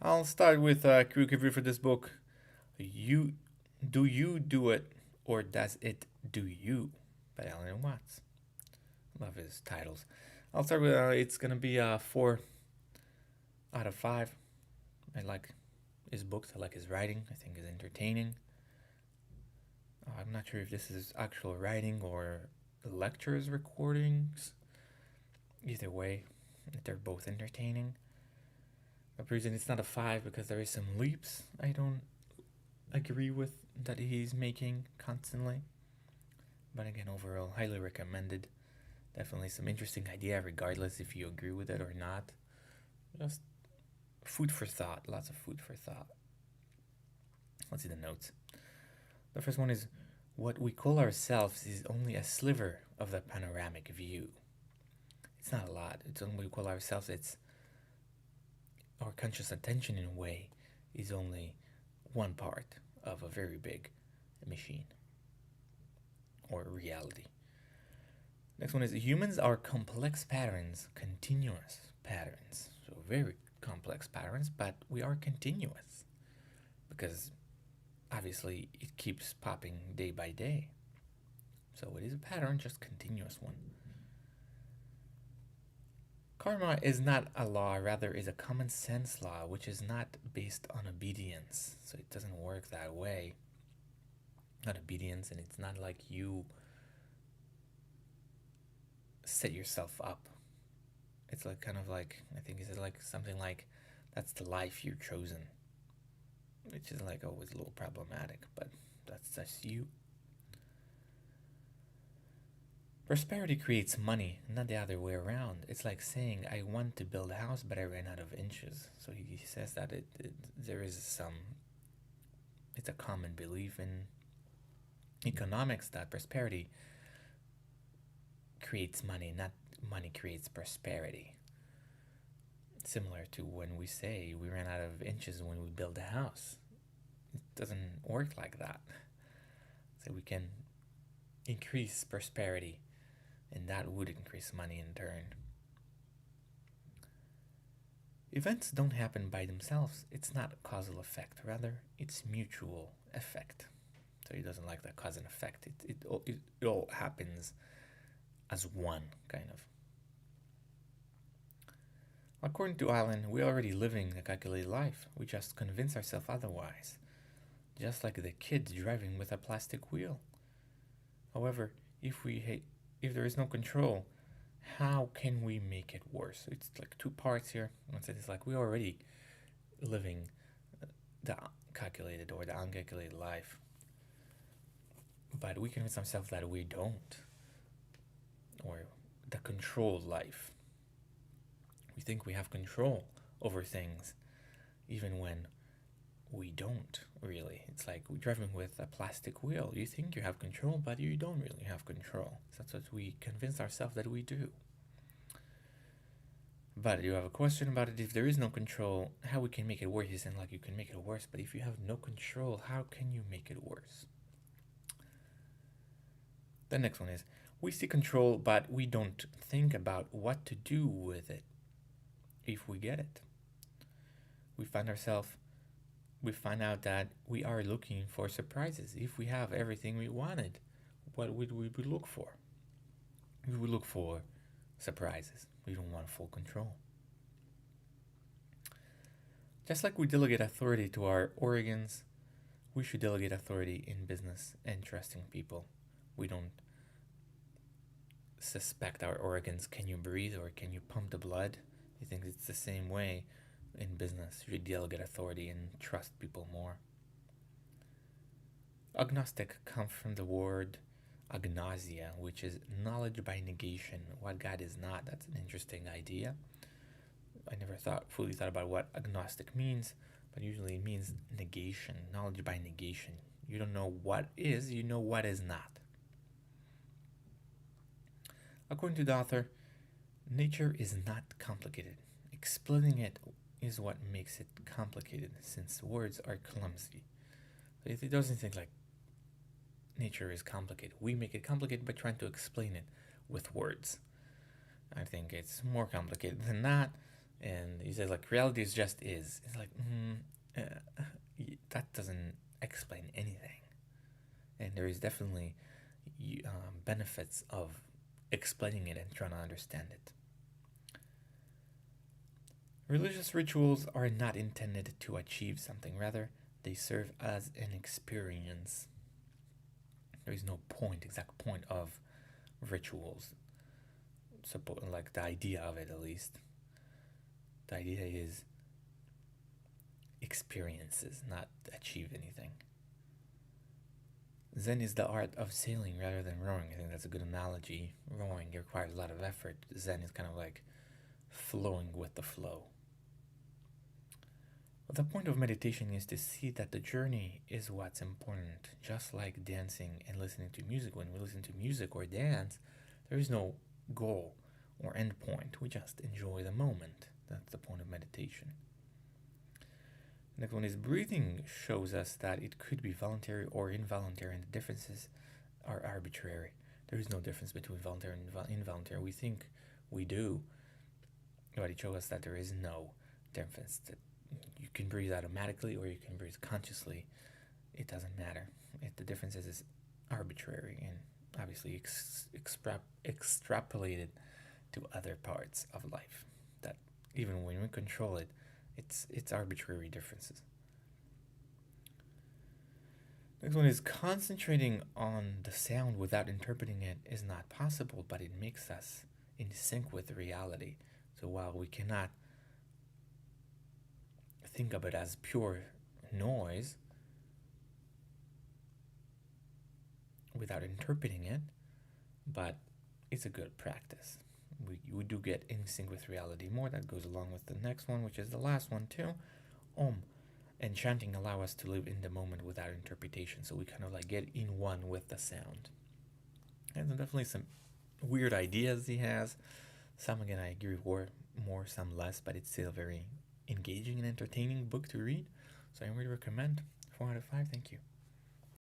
I'll start with a quick review for this book. You do it or does it do you? By Alan Watts. Love his titles. I'll start with it's gonna be a 4 out of 5. I like his books. I like his writing. I think it's entertaining. I'm not sure if this is actual writing or lectures recordings. Either way, they're both entertaining. The reason it's not a 5 because there is some leaps I don't agree with that he's making constantly. But again, overall, highly recommended. Definitely some interesting idea, regardless if you agree with it or not. Just food for thought. Lots of food for thought. Let's see the notes. The first one is what we call ourselves is only a sliver of the panoramic view. It's not a lot. It's only we call ourselves. It's our conscious attention in a way is only one part of a very big machine or reality. Next one is humans are complex patterns, continuous patterns. So very complex patterns, but we are continuous because obviously it keeps popping day by day. So it is a pattern, just continuous one. Karma is not a law, rather is a common sense law, which is not based on obedience. So it doesn't work that way. Not obedience, and it's not like you set yourself up. It's like kind of like, I think it's like something like that's the life you're chosen, which is like always a little problematic, but that's just you. Prosperity creates money, not the other way around. It's like saying, I want to build a house, but I ran out of inches. So he says that there is it's a common belief in economics that prosperity creates money, not money creates prosperity. Similar to when we say we ran out of inches when we build a house. It doesn't work like that. So we can increase prosperity, and that would increase money in turn. Events don't happen by themselves. It's not a causal effect. Rather, it's mutual effect. So he doesn't like that cause and effect. It all happens as one, kind of. According to Alan, we're already living a calculated life. We just convince ourselves otherwise. Just like the kid driving with a plastic wheel. However, if there is no control, how can we make it worse? It's like two parts here. It's like we're already living the calculated or the uncalculated life, but we convince ourselves that we don't, or the controlled life. We think we have control over things, even when we don't really. It's like we're driving with a plastic wheel. You think you have control, but you don't really have control. That's what we convince ourselves that we do. But you have a question about it. If there is no control, how we can make it worse? You saying like you can make it worse, but if you have no control, how can you make it worse? The next one is we see control, but we don't think about what to do with it if we get it. We find out that we are looking for surprises. If we have everything we wanted, what would we look for? We would look for surprises. We don't want full control. Just like we delegate authority to our organs, we should delegate authority in business and trusting people. We don't suspect our organs. Can you breathe or can you pump the blood? I think it's the same way in business. You should delegate authority and trust people more. Agnostic comes from the word agnosia, which is knowledge by negation. What God is not. That's an interesting idea. I never fully thought about what agnostic means, but usually it means negation, knowledge by negation. You don't know what is, you know what is not. According to the author, nature is not complicated. Explaining it is what makes it complicated, since words are clumsy. It doesn't think like nature is complicated. We make it complicated by trying to explain it with words. I think it's more complicated than that. And he says like reality is just is. It's like that doesn't explain anything, and there is definitely benefits of explaining it and trying to understand it. Religious rituals are not intended to achieve something, rather, they serve as an experience. There is no point, exact point of rituals. Like the idea of it, at least. The idea is experiences, not achieve anything. Zen is the art of sailing rather than rowing. I think that's a good analogy. Rowing requires a lot of effort. Zen is kind of like flowing with the flow. But the point of meditation is to see that the journey is what's important. Just like dancing and listening to music. When we listen to music or dance, there is no goal or end point. We just enjoy the moment. That's the point of meditation. Next one is breathing shows us that it could be voluntary or involuntary, and the differences are arbitrary. There is no difference between voluntary and involuntary. We think we do, but it shows us that there is no difference. That you can breathe automatically or you can breathe consciously. It doesn't matter. The difference is arbitrary and obviously extrapolated to other parts of life. That even when we control it, it's arbitrary differences. Next one is concentrating on the sound without interpreting it is not possible, but it makes us in sync with reality. So while we cannot think of it as pure noise without interpreting it, but it's a good practice. We do get in sync with reality more. That goes along with the next one, which is the last one too. Enchanting allow us to live in the moment without interpretation, so we kind of like get in one with the sound. And definitely some weird ideas he has. Some again I agree with more, some less, but it's still a very engaging and entertaining book to read. So I really recommend. 4 out of 5. Thank you.